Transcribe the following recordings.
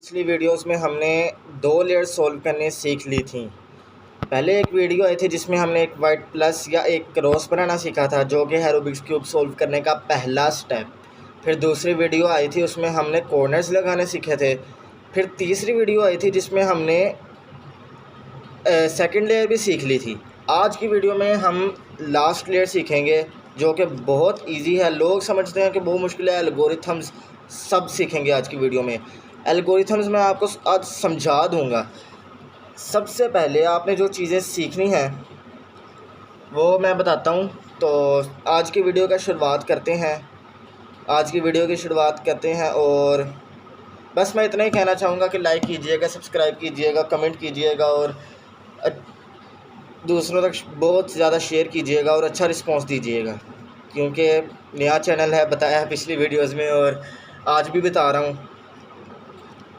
पिछली वीडियोस में हमने दो लेयर सॉल्व करने सीख ली थी। पहले एक वीडियो आई थी जिसमें हमने एक वाइट प्लस या एक क्रॉस बनाना सीखा था, जो कि है रूबिक्स क्यूब सॉल्व करने का पहला स्टेप। फिर दूसरी वीडियो आई थी, उसमें हमने कॉर्नर्स लगाने सीखे थे। फिर तीसरी वीडियो आई थी जिसमें हमने सेकंड लेयर भी सीख ली थी। आज की वीडियो में हम लास्ट लेयर सीखेंगे, जो कि बहुत इजी है। लोग समझते हैं कि बहुत मुश्किल है, एल्गोरिथम्स सब सीखेंगे आज की वीडियो में। एल्गोरिथम्स मैं आपको आज समझा दूंगा। सबसे पहले आपने जो चीज़ें सीखनी हैं वो मैं बताता हूँ। तो आज की वीडियो का शुरुआत करते हैं। और बस मैं इतना ही कहना चाहूँगा कि लाइक कीजिएगा, सब्सक्राइब कीजिएगा, कमेंट कीजिएगा और दूसरों तक बहुत ज़्यादा शेयर कीजिएगा और अच्छा रिस्पांस दीजिएगा, क्योंकि नया चैनल है, बताया है पिछली वीडियोस में और आज भी बता रहा हूँ।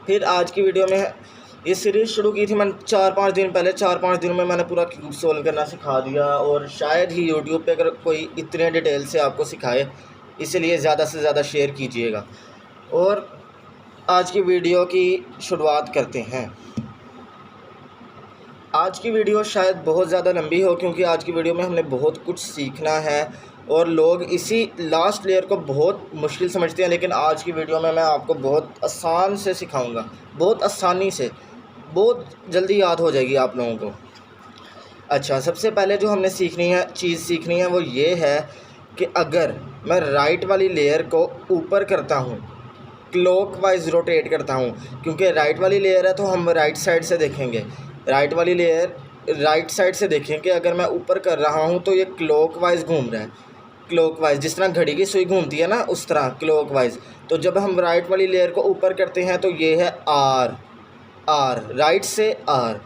फिर आज की वीडियो में ये सीरीज़ शुरू की थी मैंने 4-5 दिन पहले। 4-5 दिनों में मैंने पूरा क्यूब सोल्व करना सिखा दिया, और शायद ही यूट्यूब पे अगर कोई इतने डिटेल से आपको सिखाए, इसलिए ज़्यादा से ज़्यादा शेयर कीजिएगा। और आज की वीडियो की शुरुआत करते हैं। आज की वीडियो शायद बहुत ज़्यादा लंबी हो, क्योंकि आज की वीडियो में हमने बहुत कुछ सीखना है और लोग इसी लास्ट लेयर को बहुत मुश्किल समझते हैं, लेकिन आज की वीडियो में मैं आपको बहुत आसान से सिखाऊंगा, बहुत आसानी से, बहुत जल्दी याद हो जाएगी आप लोगों को। अच्छा, सबसे पहले जो हमने चीज़ सीखनी है वो ये है कि अगर मैं राइट वाली लेयर को ऊपर करता हूँ, क्लॉकवाइज रोटेट करता हूँ, क्योंकि राइट वाली लेयर है तो हम राइट साइड से देखेंगे। राइट वाली लेयर राइट साइड से देखेंगे। अगर मैं ऊपर कर रहा हूँ तो ये क्लॉकवाइज घूम रहा है, क्लॉकवाइज, जिस तरह घड़ी की सुई घूमती है ना, उस तरह क्लॉकवाइज। तो जब हम राइट वाली लेयर को ऊपर करते हैं तो ये है आर, राइट से आर।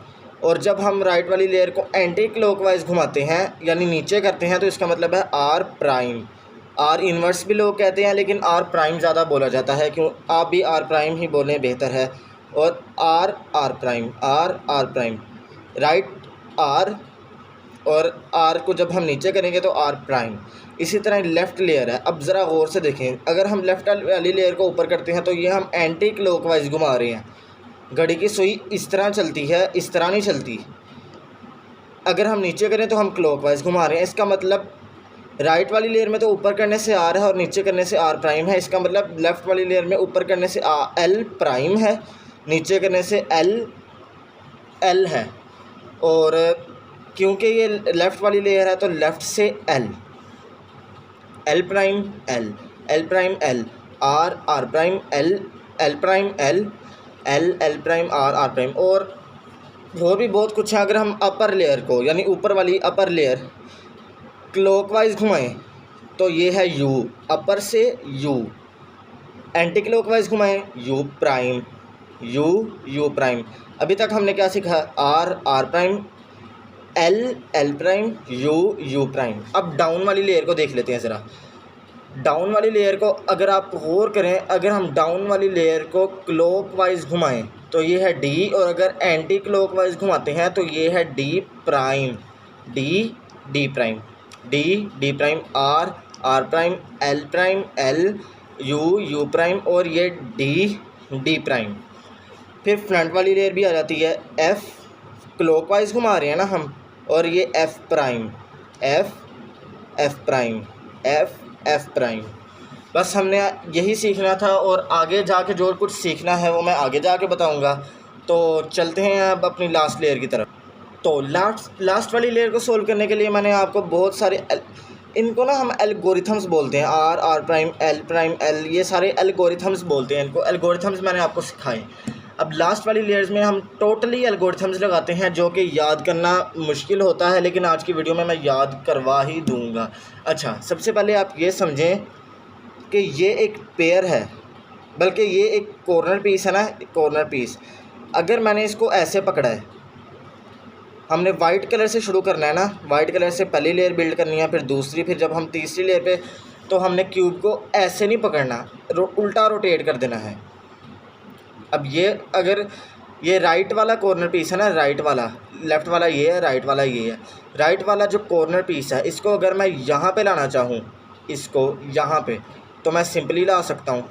और जब हम राइट वाली लेयर को एंटी क्लॉकवाइज घुमाते हैं यानी नीचे करते हैं, तो इसका मतलब है आर प्राइम। आर इन्वर्स भी लोग कहते हैं, लेकिन आर प्राइम ज़्यादा बोला जाता है, क्यों आप भी आर प्राइम ही बोलें, बेहतर है। और R prime, R prime, right R, और आर को जब हम नीचे करेंगे तो आर प्राइम। इसी तरह लेफ़्ट लेयर है। अब ज़रा गौर से देखें, अगर हम लेफ़्ट वाली लेयर को ऊपर करते हैं तो ये हम एंटी क्लॉकवाइज घुमा रहे हैं। घड़ी की सुई इस तरह चलती है, इस तरह नहीं चलती। अगर हम नीचे करें तो हम क्लॉकवाइज घुमा रहे हैं। इसका मतलब राइट वाली लेयर में तो ऊपर करने से आर है और नीचे करने से आर प्राइम है। इसका मतलब लेफ़्ट वाली लेयर में ऊपर करने से एल प्राइम है, नीचे करने से एल है। और क्योंकि ये लेफ़्ट वाली लेयर है तो लेफ़्ट से L prime L prime L, R prime L prime L prime R prime. और भी बहुत कुछ है। अगर हम अपर लेयर को यानी ऊपर वाली अपर लेयर क्लॉकवाइज घुमाएं तो ये है यू, अपर से यू। एंटी क्लॉकवाइज घुमाएं यू प्राइम, यू प्राइम। अभी तक हमने क्या सीखा? R prime, L prime, U prime. अब डाउन वाली लेयर को देख लेते हैं ज़रा। डाउन वाली लेयर को अगर आप गौर करें, अगर हम डाउन वाली लेयर को क्लॉकवाइज घुमाएं तो ये है डी, और अगर एंटी क्लॉकवाइज घुमाते हैं तो ये है D prime, D prime, D prime, R prime, L, U prime, और ये डी प्राइम। फिर फ्रंट वाली लेयर भी आ जाती है। एफ क्लॉकवाइज घुमा रहे हैं ना हम, और ये एफ प्राइम, एफ प्राइम। बस हमने यही सीखना था, और आगे जाके जो कुछ सीखना है वो मैं आगे जाके बताऊंगा। तो चलते हैं अब अपनी लास्ट लेयर की तरफ। तो लास्ट वाली लेयर को सोल्व करने के लिए मैंने आपको बहुत सारे इनको ना हम एल्गोरिथम्स बोलते हैं। आर प्राइम, एल, ये सारे एल्गोरिथम्स बोलते हैं इनको। एल्गोरिथम्स मैंने आपको सिखाए। अब लास्ट वाली लेयर्स में हम टोटली एल्गोरिथम्स लगाते हैं, जो कि याद करना मुश्किल होता है, लेकिन आज की वीडियो में मैं याद करवा ही दूंगा। अच्छा, सबसे पहले आप ये समझें कि ये एक पेयर है, बल्कि ये एक कॉर्नर पीस है ना, कॉर्नर पीस। अगर मैंने इसको ऐसे पकड़ा है, हमने वाइट कलर से शुरू करना है ना, वाइट कलर से पहली लेयर बिल्ड करनी है, फिर दूसरी, फिर जब हम तीसरी लेयर पे, तो हमने क्यूब को ऐसे नहीं पकड़ना, उल्टा रोटेट कर देना है। अब ये अगर ये राइट वाला कॉर्नर पीस है ना, राइट वाला, लेफ़्ट वाला ये है, राइट वाला ये है। राइट वाला जो कॉर्नर पीस है, इसको अगर मैं यहाँ पे लाना चाहूँ, इसको यहाँ पे, तो मैं सिंपली ला सकता हूँ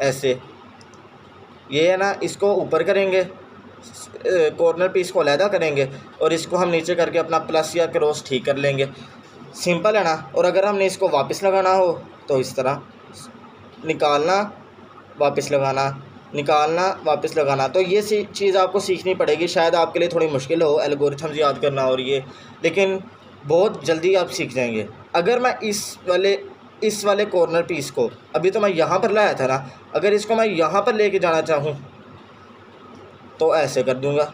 ऐसे, ये है ना, इसको ऊपर करेंगे, कॉर्नर पीस को अलहदा करेंगे और इसको हम नीचे करके अपना प्लस या क्रॉस ठीक कर लेंगे। सिंपल है ना। और अगर हमने इसको वापस लगाना हो तो इस तरह निकालना, वापस लगाना, निकालना, वापस लगाना। तो ये चीज़ आपको सीखनी पड़ेगी। शायद आपके लिए थोड़ी मुश्किल हो एल्गोरिथम्स याद करना और ये, लेकिन बहुत जल्दी आप सीख जाएंगे। अगर मैं इस वाले कॉर्नर पीस को, अभी तो मैं यहाँ पर लाया था ना, अगर इसको मैं यहाँ पर लेके जाना चाहूँ तो ऐसे कर दूँगा,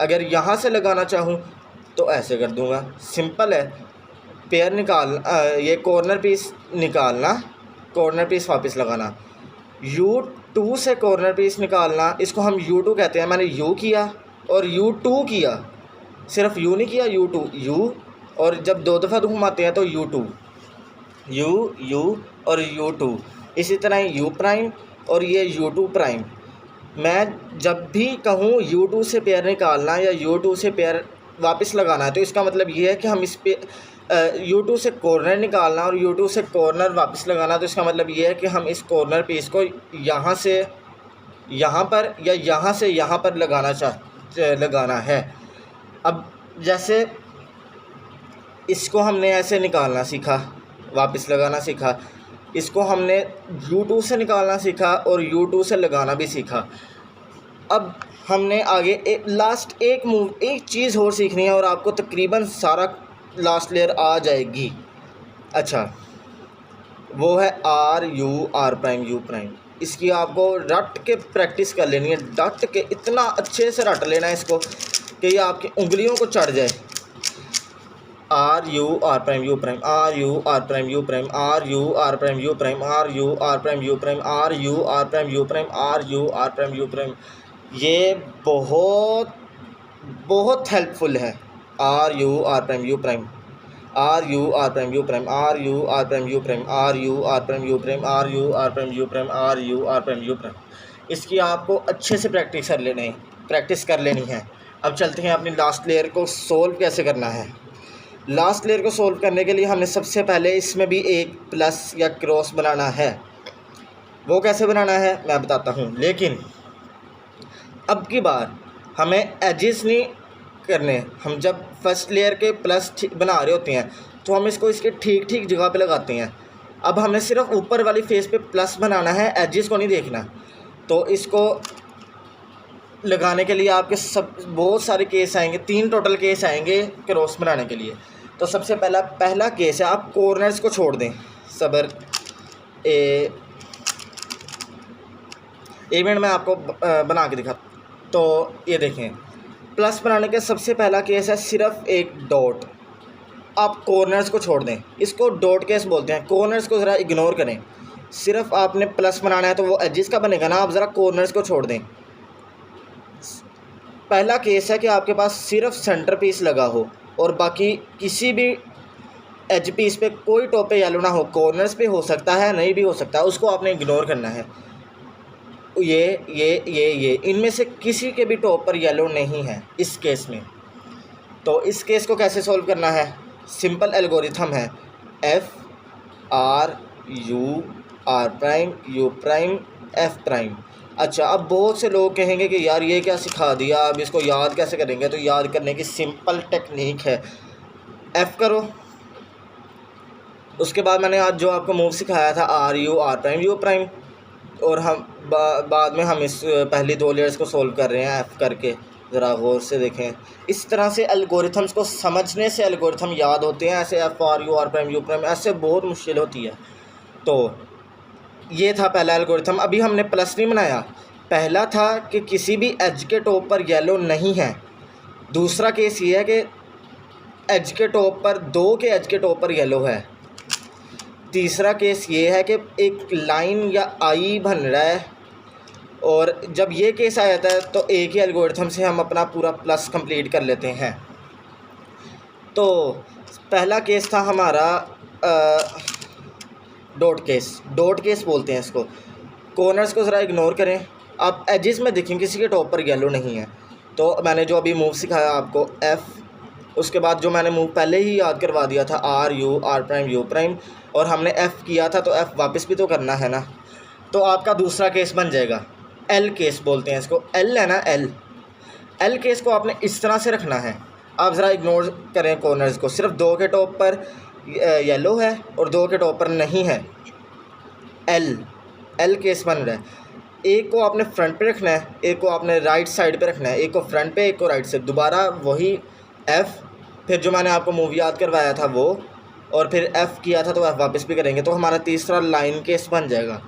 अगर यहाँ से लगाना चाहूँ तो ऐसे कर दूँगा। सिंपल है। पेयर ये कॉर्नर पीस निकालना, कॉर्नर पीस वापस लगाना, U2 से कॉर्नर पीस निकालना, इसको हम U2 कहते हैं। मैंने U किया और U2 किया, सिर्फ U नहीं किया, U2 U, और जब 2 दफ़ा घुमाते हैं तो U2 U और U2, इसी तरह U प्राइम और ये U2 प्राइम। मैं जब भी कहूँ U2 से पेयर निकालना या U2 से पेयर वापस लगाना है तो इसका मतलब ये है कि हम इस पे U2 से कॉर्नर निकालना और U2 से कॉर्नर वापस लगाना, तो इसका मतलब ये है कि हम इस कॉर्नर पीस को यहाँ से यहाँ पर या यहाँ से यहाँ पर लगाना है। अब जैसे इसको हमने ऐसे निकालना सीखा, वापस लगाना सीखा, इसको हमने U2 से निकालना सीखा और U2 से लगाना भी सीखा। अब हमने आगे एक चीज़ और सीखनी है और आपको तकरीबन सारा लास्ट लेयर आ जाएगी। अच्छा, वो है R प्राइम U प्राइम। इसकी आपको रट के प्रैक्टिस कर लेनी है, डट के इतना अच्छे से रट लेना है इसको कि ये आपकी उंगलियों को चढ़ जाए। R prime U prime, R prime U prime, R prime U prime, R prime U prime, R prime U prime, R prime U prime. ये बहुत बहुत हेल्पफुल है। R prime U prime, R prime U prime, R prime U prime, R prime U prime, R prime U prime, R prime U prime. इसकी आपको अच्छे से practice कर लेनी है। अब चलते हैं अपनी लास्ट लेयर को सोल्व कैसे करना है। लास्ट लेयर को सोल्व करने के लिए हमने सबसे पहले इसमें भी एक प्लस या क्रॉस बनाना है। वो कैसे बनाना है मैं बताता हूँ, लेकिन अब की बार हमें एजेस नहीं करने। हम जब फर्स्ट लेयर के प्लस बना रहे होते हैं तो हम इसको इसके ठीक जगह पे लगाते हैं। अब हमें सिर्फ ऊपर वाली फेस पे प्लस बनाना है, एजेस को नहीं देखना। तो इसको लगाने के लिए आपके बहुत सारे केस आएंगे, 3 टोटल केस आएंगे क्रॉस बनाने के लिए। तो सबसे पहला केस है, आप कॉर्नर्स को छोड़ दें। सबर एक मिनट मैं आपको बना के दिखा। तो ये देखें, प्लस बनाने का सबसे पहला केस है सिर्फ एक डॉट। आप कॉर्नर्स को छोड़ दें, इसको डॉट केस बोलते हैं। कॉर्नर्स को ज़रा इग्नोर करें, सिर्फ आपने प्लस बनाना है तो वो एजेस का बनेगा ना, आप ज़रा कॉर्नर्स को छोड़ दें। पहला केस है कि आपके पास सिर्फ सेंटर पीस लगा हो और बाकी किसी भी एज पीस पे कोई टॉप पे येलो ना हो। कॉर्नर्स पे हो सकता है, नहीं भी हो सकता, उसको आपने इग्नोर करना है। ये इनमें से किसी के भी टॉप पर येलो नहीं है इस केस में। तो इस केस को कैसे सॉल्व करना है, सिंपल एल्गोरिथम है, F R prime U prime F prime. अच्छा, अब बहुत से लोग कहेंगे कि यार ये क्या सिखा दिया, अब इसको याद कैसे करेंगे। तो याद करने की सिंपल टेक्निक है, F करो, उसके बाद मैंने आज जो आपको मूव सिखाया था R प्राइम U प्राइम, और हम बाद में हम इस पहली 2 लेयर्स को सोल्व कर रहे हैं F करके। ज़रा गौर से देखें, इस तरह से एल्गोरिथम्स को समझने से एल्गोरिथम याद होते हैं। ऐसे F R prime U prime ऐसे बहुत मुश्किल होती है। तो ये था पहला एल्गोरिथम। अभी हमने प्लस नहीं बनाया, पहला था कि किसी भी एज के टॉप पर येलो नहीं है। दूसरा केस ये है कि एज के टॉप पर 2 के एज के टॉप पर येलो है। तीसरा केस ये है कि एक लाइन या आई बन रहा है, और जब ये केस आ जाता है तो एक ही एल्गोरिथम से हम अपना पूरा प्लस कंप्लीट कर लेते हैं। तो पहला केस था हमारा डॉट केस बोलते हैं इसको। कॉर्नर्स को ज़रा इग्नोर करें, आप एजेस में देखें किसी के टॉप पर येलो नहीं है। तो मैंने जो अभी मूव सिखाया आपको F, उसके बाद जो मैंने मूव पहले ही याद करवा दिया था R प्राइम U प्राइम, और हमने F किया था तो F वापस भी तो करना है ना। तो आपका दूसरा केस बन जाएगा एल केस बोलते हैं इसको, एल है ना, एल केस को आपने इस तरह से रखना है। आप ज़रा इग्नोर करें कॉर्नर्स को, सिर्फ 2 के टॉप पर येलो है और 2 के टॉप पर नहीं है। एल केस बन रहा है। एक को आपने फ्रंट पे रखना है, एक को आपने राइट साइड पे रखना है, एक को फ्रंट पे एक को राइट से, दोबारा वही एफ़, फिर जो मैंने आपको मूव याद करवाया था वो, और फिर एफ़ किया था तो एफ़ वापस भी करेंगे, तो हमारा तीसरा लाइन केस बन जाएगा।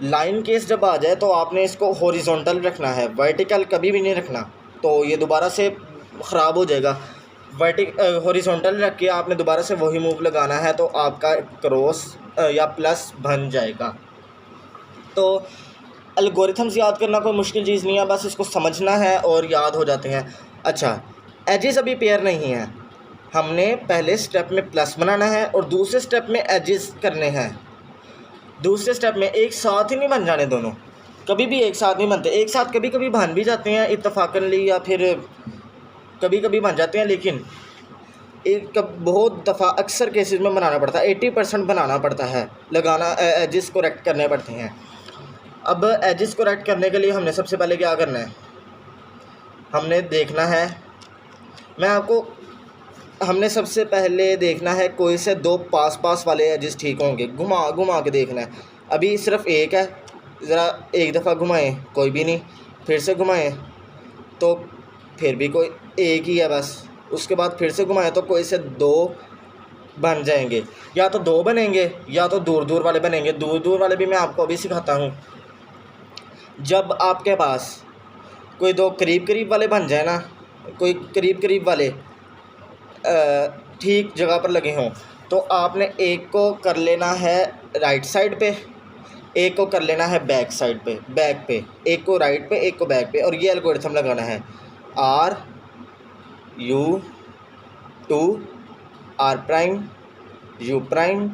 लाइन केस जब आ जाए तो आपने इसको हॉरिजॉन्टल रखना है, वर्टिकल कभी भी नहीं रखना, तो ये दोबारा से ख़राब हो जाएगा। हॉरिजॉन्टल रख के आपने दोबारा से वही मूव लगाना है, तो आपका क्रॉस या प्लस बन जाएगा। तो एल्गोरिथम्स याद करना कोई मुश्किल चीज़ नहीं है, बस इसको समझना है और याद हो जाते हैं। अच्छा, एजेस अभी पेयर नहीं हैं, हमने पहले स्टेप में प्लस बनाना है और दूसरे स्टेप में एजेस करने हैं। दूसरे स्टेप में एक साथ ही नहीं बन जाने दोनों, कभी भी एक साथ नहीं बनते। एक साथ कभी कभी बन भी जाते हैं इत्तफाकनली, या फिर कभी कभी बन जाते हैं, लेकिन बहुत दफ़ा अक्सर केसेस में बनाना पड़ता है, 80% बनाना पड़ता है, लगाना, एजेस करेक्ट करने पड़ते हैं। अब एजेस करेक्ट करने के लिए हमने सबसे पहले क्या करना है, हमने देखना है, हमने सबसे पहले देखना है कोई से 2 पास वाले एजेस ठीक होंगे, घुमा के देखना है। अभी सिर्फ एक है, ज़रा एक दफ़ा घुमाएं, कोई भी नहीं, फिर से घुमाएं तो फिर भी कोई एक ही है बस, उसके बाद फिर से घुमाएं तो कोई से 2 बन जाएंगे, या तो 2 बनेंगे या तो दूर वाले बनेंगे। दूर वाले भी मैं आपको अभी सिखाता हूँ। जब आपके पास कोई 2 करीब वाले बन जाए ना, कोई करीब वाले ठीक जगह पर लगे हों, तो आपने एक को कर लेना है राइट साइड पे, एक को कर लेना है बैक साइड पे, बैक पे, एक को राइट पे एक को बैक पे, और ये एल्गोरिथम लगाना है R U 2 R prime U prime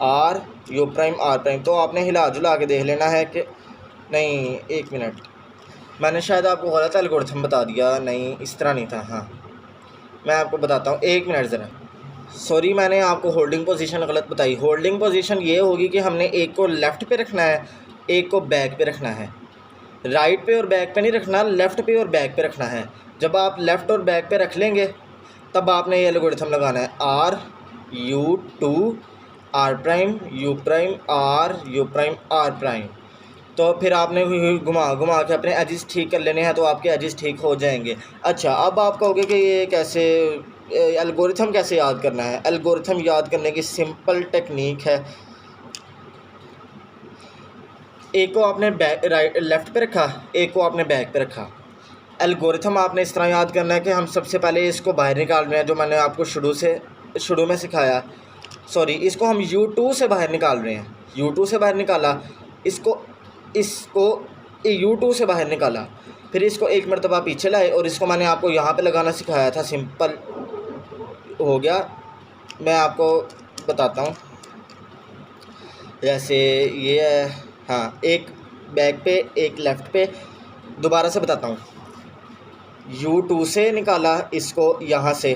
R U prime R prime. तो आपने हिला जुला के देख लेना है कि नहीं, 1 मिनट, मैंने शायद आपको गलत एल्गोरिथम बता दिया, नहीं इस तरह नहीं था, हाँ मैं आपको बताता हूँ, 1 मिनट ज़रा, सॉरी मैंने आपको होल्डिंग पोजीशन गलत बताई। होल्डिंग पोजीशन ये होगी कि हमने एक को लेफ़्ट पे रखना है, एक को बैक पे रखना है, राइट पे और बैक पे नहीं रखना, लेफ़्ट पे और बैक पे रखना है। जब आप लेफ़्ट और बैक पे रख लेंगे तब आपने ये एल्गोरिथम लगाना है R U 2 R prime U prime R U prime R prime. तो फिर आपने घुमा के अपने एजेस ठीक कर लेने हैं, तो आपके एजेस ठीक हो जाएंगे। अच्छा, अब आप कहोगे कि ये कैसे एल्गोरिथम कैसे याद करना है। एल्गोरिथम याद करने की सिंपल टेक्निक है, एक को आपने लेफ़्ट पे रखा, एक को आपने बैक पे रखा। एल्गोरिथम आपने इस तरह याद करना है कि हम सबसे पहले इसको बाहर निकाल रहे हैं, जो मैंने आपको शुरू में सिखाया, सॉरी इसको हम U2 से बाहर निकाल रहे हैं। U2 से बाहर निकाला, इसको U2 से बाहर निकाला, फिर इसको 1 मरतबा पीछे लाए और इसको मैंने आपको यहाँ पे लगाना सिखाया था, सिंपल हो गया। मैं आपको बताता हूँ, जैसे ये है, हाँ एक बैक पे एक लेफ़्ट पे, दोबारा से बताता हूँ, U2 से निकाला इसको, यहाँ से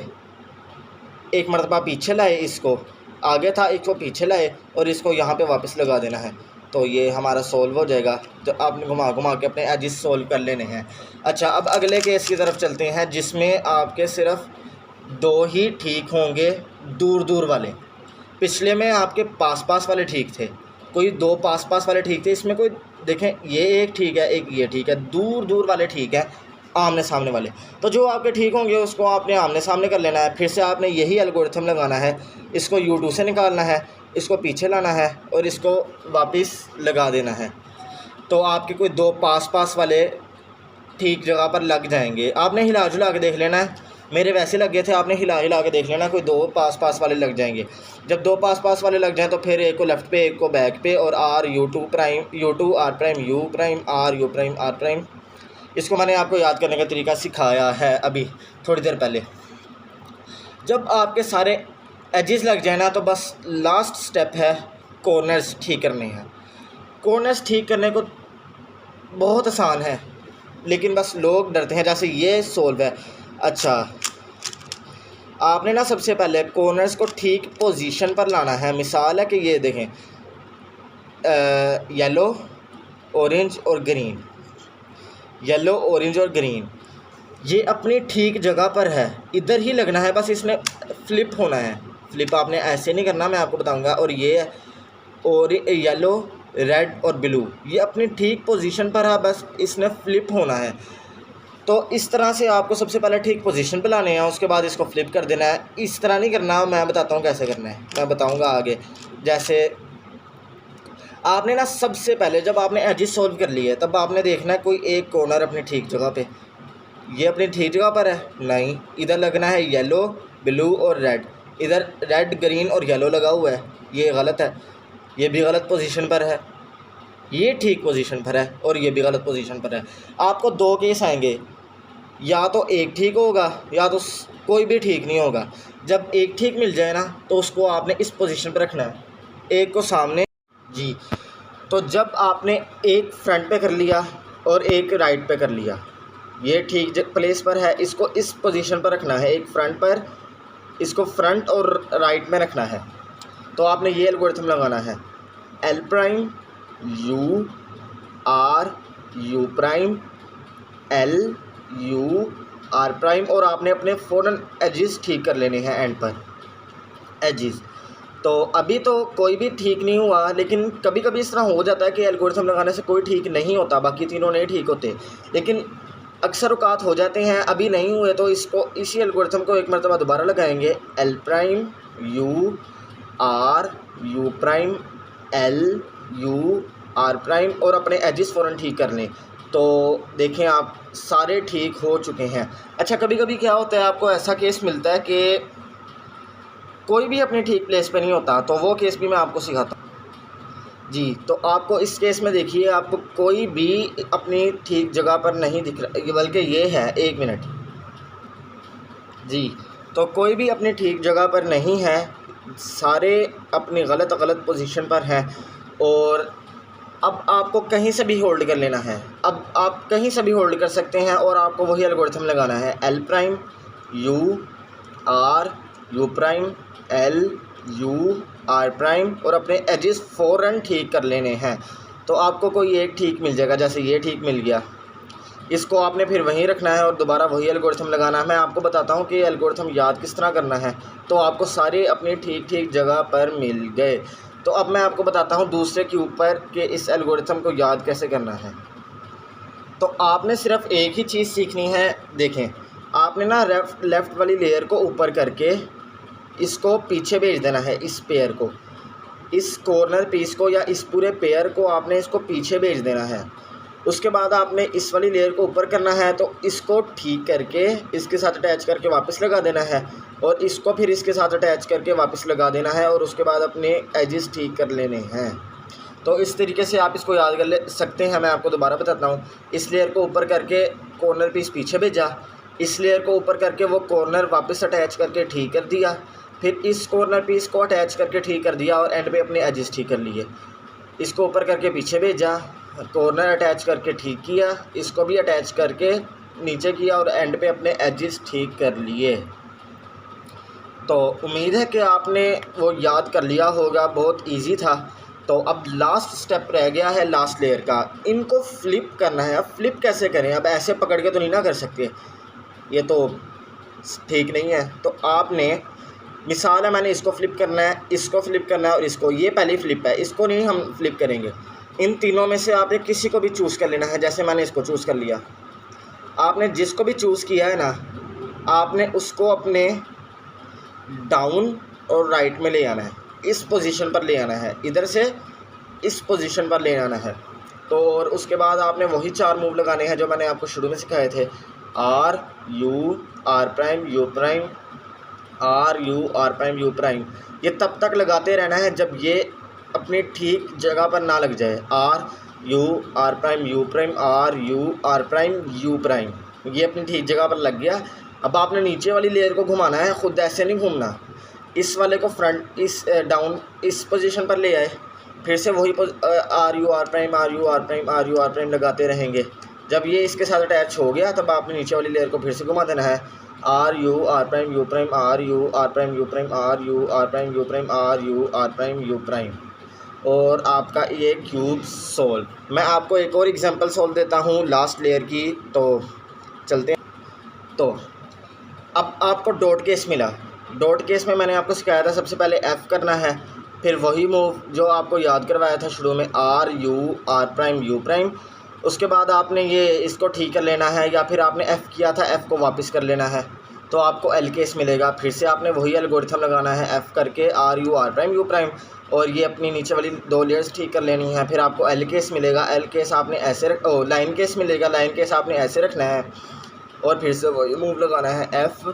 1 मरतबा पीछे लाए, इसको आगे था इसको पीछे लाए और इसको यहाँ पे वापस लगा देना है, तो ये हमारा सोल्व हो जाएगा। तो आपने घुमा के अपने एजेस सोल्व कर लेने हैं। अच्छा, अब अगले केस की तरफ चलते हैं, जिसमें आपके सिर्फ 2 ही ठीक होंगे, दूर वाले। पिछले में आपके पास वाले ठीक थे, कोई 2 पास वाले ठीक थे, इसमें कोई देखें ये एक ठीक है, एक ये ठीक है, दूर वाले ठीक है, आमने सामने वाले। तो जो आपके ठीक होंगे उसको आपने आमने सामने कर लेना है। फिर से आपने यही एल्गोरिथम लगाना है, इसको U2 से निकालना है, इसको पीछे लाना है और इसको वापस लगा देना है, तो आपके कोई 2 पास वाले ठीक जगह पर लग जाएंगे। आपने हिला जुला के देख लेना है, मेरे वैसे लग गए थे, आपने हिला के देख लेना, कोई 2 पास वाले लग जाएंगे। जब 2 पास वाले लग जाएं तो फिर एक को लेफ़्ट पे एक को बैक पे, और R U2 R prime U prime R U prime R prime. इसको मैंने आपको याद करने का तरीका सिखाया है अभी थोड़ी देर पहले। जब आपके सारे एजेस लग जाए ना, तो बस लास्ट स्टेप है कॉर्नर्स ठीक करने हैं। कॉर्नर्स ठीक करने को बहुत आसान है, लेकिन बस लोग डरते हैं। जैसे ये सोल्व है। अच्छा, आपने ना सबसे पहले कॉर्नर्स को ठीक पोजीशन पर लाना है। मिसाल है कि ये देखें, येलो, ऑरेंज और ग्रीन, येलो, ऑरेंज और ग्रीन, ये अपनी ठीक जगह पर है, इधर ही लगना है, बस इसने फ्लिप होना है। फ्लिप आपने ऐसे नहीं करना, मैं आपको बताऊंगा। और ये है और येलो, रेड और ब्लू, ये अपनी ठीक पोजीशन पर है, बस इसने फ्लिप होना है। तो इस तरह से आपको सबसे पहले ठीक पोजीशन पे लाने हैं, उसके बाद इसको फ्लिप कर देना है। इस तरह नहीं करना, मैं बताता हूँ कैसे करना है, मैं बताऊँगा आगे। जैसे आपने ना सबसे पहले जब आपने एजेस सॉल्व कर लिए तब आपने देखना है कोई एक कॉर्नर अपनी ठीक जगह पे, ये अपनी ठीक जगह पर है नहीं, इधर लगना है येलो, ब्लू और रेड, इधर रेड, ग्रीन और येलो लगा हुआ है, ये गलत है, ये भी गलत पोजीशन पर है, ये ठीक पोजीशन पर है और ये भी गलत पोजीशन पर है। आपको दो केस आएंगे, या तो एक ठीक होगा या तो कोई भी ठीक नहीं होगा। जब एक ठीक मिल जाए ना तो उसको आपने इस पोजीशन पर रखना है, एक को सामने जी। तो जब आपने एक फ्रंट पे कर लिया और एक राइट पे कर लिया, ये ठीक प्लेस पर है, इसको इस पोजीशन पर रखना है, एक फ्रंट पर, इसको फ्रंट और राइट में रखना है। तो आपने ये एल्गोरिथम लगाना है, L prime U R U prime L U R prime, और आपने अपने फ़ौरन एजेस ठीक कर लेने हैं एंड पर एजेस। तो अभी तो कोई भी ठीक नहीं हुआ, लेकिन कभी कभी इस तरह हो जाता है कि एल्गोरिथम लगाने से कोई ठीक नहीं होता, बाकी तीनों नहीं ठीक होते, लेकिन अक्सर औकात हो जाते हैं। अभी नहीं हुए तो इसको इसी एल्गोरिथम को एक मरतबा दोबारा लगाएंगे, L prime U R U prime L U R prime, और अपने एजेस फ़ौरन ठीक कर लें। तो देखें आप सारे ठीक हो चुके हैं। अच्छा, कभी कभी क्या होता है, आपको ऐसा केस मिलता है कि कोई भी अपनी ठीक प्लेस पे नहीं होता, तो वो केस भी मैं आपको सिखाता हूँ जी। तो आपको इस केस में देखिए, आपको कोई भी अपनी ठीक जगह पर नहीं दिख रहा, बल्कि ये है, एक मिनट जी, तो कोई भी अपनी ठीक जगह पर नहीं है, सारे अपनी गलत पोजीशन पर हैं। और अब आपको कहीं से भी होल्ड कर लेना है, अब आप कहीं से भी होल्ड कर सकते हैं और आपको वही एल्गोरिथम लगाना है, L prime U R U prime L U R prime, और अपने एजेस फ़ौरन ठीक कर लेने हैं। तो आपको कोई एक ठीक मिल जाएगा, जैसे ये ठीक मिल गया, इसको आपने फिर वहीं रखना है और दोबारा वही एल्गोरिथम लगाना है। मैं आपको बताता हूँ कि एल्गोरिथम याद किस तरह करना है। तो आपको सारे अपनी ठीक जगह पर मिल गए। तो अब मैं आपको बताता हूँ दूसरे के ऊपर कि इस एल्गोरिथम को याद कैसे करना है। तो आपने सिर्फ एक ही चीज़ सीखनी है। देखें, आपने ना लेफ़्ट वाली लेयर को ऊपर करके इसको पीछे भेज देना है, इस पेयर को, इस कॉर्नर पीस को या इस पूरे पेयर को आपने इसको पीछे भेज देना है। उसके बाद आपने इस वाली लेयर को ऊपर करना है, तो इसको ठीक करके इसके साथ अटैच करके वापस लगा देना है, और इसको फिर इसके साथ अटैच करके वापस लगा देना है, और उसके बाद अपने एजेस ठीक कर लेने हैं। तो इस तरीके से आप इसको याद कर ले सकते हैं। मैं आपको दोबारा बताता हूँ। इस लेयर को ऊपर करके कॉर्नर पीस पीछे भेजा, इस लेयर को ऊपर करके वो कॉर्नर वापस अटैच करके ठीक कर दिया, फिर इस कॉर्नर पीस को अटैच करके ठीक कर दिया और एंड पे अपने एजेस ठीक कर लिए। इसको ऊपर करके पीछे भेजा, कॉर्नर अटैच करके ठीक किया, इसको भी अटैच करके नीचे किया और एंड पे अपने एजेस ठीक कर लिए। तो उम्मीद है कि आपने वो याद कर लिया होगा, बहुत इजी था। तो अब लास्ट स्टेप रह गया है लास्ट लेयर का, इनको फ्लिप करना है। अब फ्लिप कैसे करें? अब ऐसे पकड़ के तो नहीं ना कर सकते, ये तो ठीक नहीं है। तो आपने, मिसाल है, मैंने इसको फ्लिप करना है, इसको फ्लिप करना है और इसको, ये पहली फ्लिप है, इसको नहीं हम फ्लिप करेंगे। इन तीनों में से आपने किसी को भी चूज़ कर लेना है। जैसे मैंने इसको चूज़ कर लिया, आपने जिसको भी चूज़ किया है ना, आपने उसको अपने डाउन और राइट में ले आना है, इस पोजीशन पर ले आना है, इधर से इस पोजीशन पर ले आना है। तो और उसके बाद आपने वही 4 मूव लगाने हैं जो मैंने आपको शुरू में सिखाए थे, R U R prime U prime, R U R prime U prime. ये तब तक लगाते रहना है जब ये अपनी ठीक जगह पर ना लग जाए। R U R prime U prime, R U R prime U prime, ये अपनी ठीक जगह पर लग गया। अब आपने नीचे वाली लेयर को घुमाना है, ख़ुद ऐसे नहीं घूमना। इस वाले को फ्रंट, इस डाउन, इस पोजीशन पर ले आए, फिर से वही R U R prime R U R prime R U R prime लगाते रहेंगे। जब ये इसके साथ अटैच हो गया तब आपने नीचे वाली लेयर को फिर से घुमा देना है, R U R prime U prime, R U R prime U prime, R U R prime U prime, R U R prime U prime. और आपका ये क्यूब सोल्व। मैं आपको एक और एग्जांपल सोल्व देता हूँ लास्ट लेयर की, तो चलते हैं। तो अब आपको डॉट केस मिला। डॉट केस में मैंने आपको सिखाया था सबसे पहले F करना है, फिर वही मूव जो आपको याद करवाया था शुरू में, R U R prime U prime. उसके बाद आपने ये इसको ठीक कर लेना है, या फिर आपने F किया था F को वापस कर लेना है, तो आपको L केस मिलेगा। फिर से आपने वही एल्गोरिथम लगाना है, F करके R U R prime U prime, और ये अपनी नीचे वाली 2 लेयर्स ठीक कर लेनी है। फिर आपको L केस मिलेगा। L केस आपने ऐसे लाइन केस मिलेगा। लाइन केस आपने ऐसे रखना है, और फिर से वही मूव लगाना है, F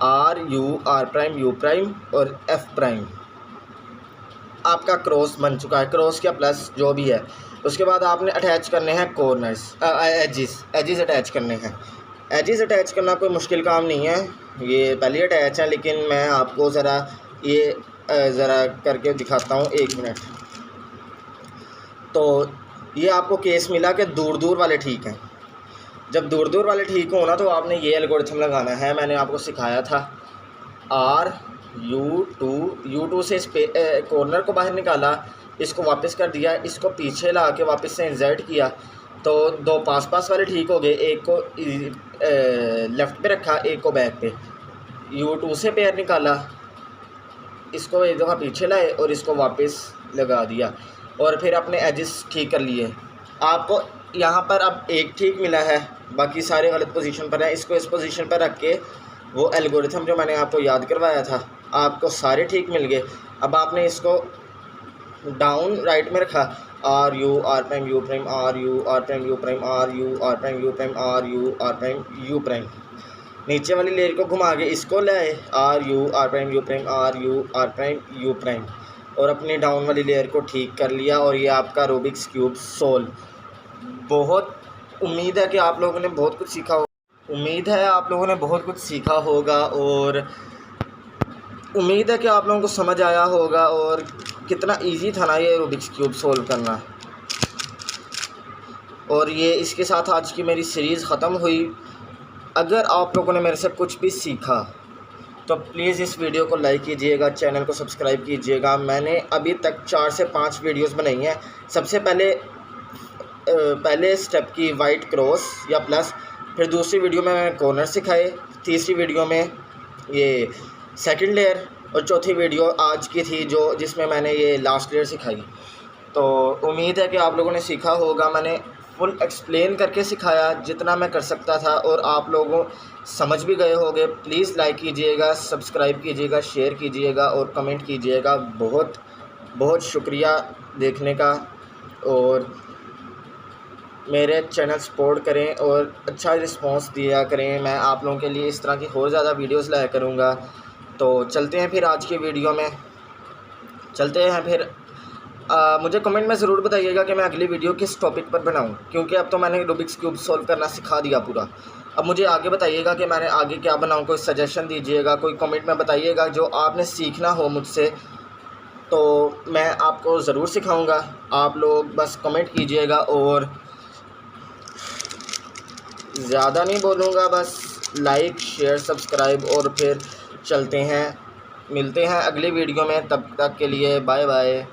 R U R prime U prime और F प्राइम। आपका क्रॉस बन चुका है, क्रॉस क्या प्लस जो भी है। उसके बाद आपने अटैच करने हैं कॉर्नर्स, एजिस अटैच करने हैं। एजिस अटैच करना कोई मुश्किल काम नहीं है, ये पहले अटैच है, लेकिन मैं आपको ज़रा ये ज़रा करके दिखाता हूँ, 1 मिनट। तो ये आपको केस मिला कि दूर दूर वाले ठीक हैं। जब दूर दूर वाले ठीक हो ना, तो आपने ये एल्गोरिथम लगाना है, मैंने आपको सिखाया था। R U2 से इस कॉर्नर को बाहर निकाला, इसको वापस कर दिया, इसको पीछे ला के वापस से इंसर्ट किया, तो 2 पास पास वाले ठीक हो गए। एक को लेफ़्ट पे रखा, एक को बैक पे। U2 से पेयर निकाला, इसको एक दफ़ा पीछे लाए और इसको वापस लगा दिया, और फिर अपने एजेस ठीक कर लिए। आपको यहाँ पर अब एक ठीक मिला है, बाकी सारे गलत पोजीशन पर है। इसको इस पोजीशन पर रख के वो एल्गोरिथम जो मैंने आपको याद करवाया था, आपको सारे ठीक मिल गए। अब आपने इसको डाउन राइट में रखा, R U R prime U prime R U R prime U prime R U R prime U prime R U R prime U prime. नीचे वाली लेयर को घुमा के इसको लाए, R U R prime U prime R U R prime U prime, और अपनी down वाली लेयर को ठीक कर लिया। और ये आपका रूबिक्स क्यूब सोल्व। बहुत उम्मीद है कि आप लोगों ने बहुत कुछ सीखा होगा, और उम्मीद है कि आप लोगों को समझ आया होगा, और कितना इजी था ना ये रूबिक्स क्यूब सोल्व करना। और ये इसके साथ आज की मेरी सीरीज़ ख़त्म हुई। अगर आप लोगों ने मेरे से कुछ भी सीखा तो प्लीज़ इस वीडियो को लाइक कीजिएगा, चैनल को सब्सक्राइब कीजिएगा। मैंने अभी तक 4 से 5 वीडियोस बनाई हैं। सबसे पहले स्टेप की वाइट क्रॉस या प्लस, फिर दूसरी वीडियो में मैंने कॉर्नर सिखाए, तीसरी वीडियो में ये सेकंड लेयर, और चौथी वीडियो आज की थी जिसमें मैंने ये लास्ट लेयर सिखाई। तो उम्मीद है कि आप लोगों ने सीखा होगा। मैंने फुल एक्सप्लेन करके सिखाया जितना मैं कर सकता था, और आप लोगों समझ भी गए होंगे। प्लीज़ लाइक कीजिएगा, सब्सक्राइब कीजिएगा, शेयर कीजिएगा और कमेंट कीजिएगा। बहुत बहुत शुक्रिया देखने का, और मेरे चैनल सपोर्ट करें और अच्छा रिस्पांस दिया करें। मैं आप लोगों के लिए इस तरह की और ज़्यादा वीडियोस लाया करूँगा। तो चलते हैं फिर आज की वीडियो में, मुझे कमेंट में ज़रूर बताइएगा कि मैं अगली वीडियो किस टॉपिक पर बनाऊं, क्योंकि अब तो मैंने रूबिक्स क्यूब सॉल्व करना सिखा दिया पूरा। अब मुझे आगे बताइएगा कि मैंने आगे क्या बनाऊं, कोई सजेशन दीजिएगा, कोई कमेंट में बताइएगा जो आपने सीखना हो मुझसे, तो मैं आपको ज़रूर सिखाऊंगा। आप लोग बस कमेंट कीजिएगा, और ज़्यादा नहीं बोलूँगा, बस लाइक शेयर सब्सक्राइब, और फिर चलते हैं, मिलते हैं अगली वीडियो में। तब तक के लिए बाय बाय।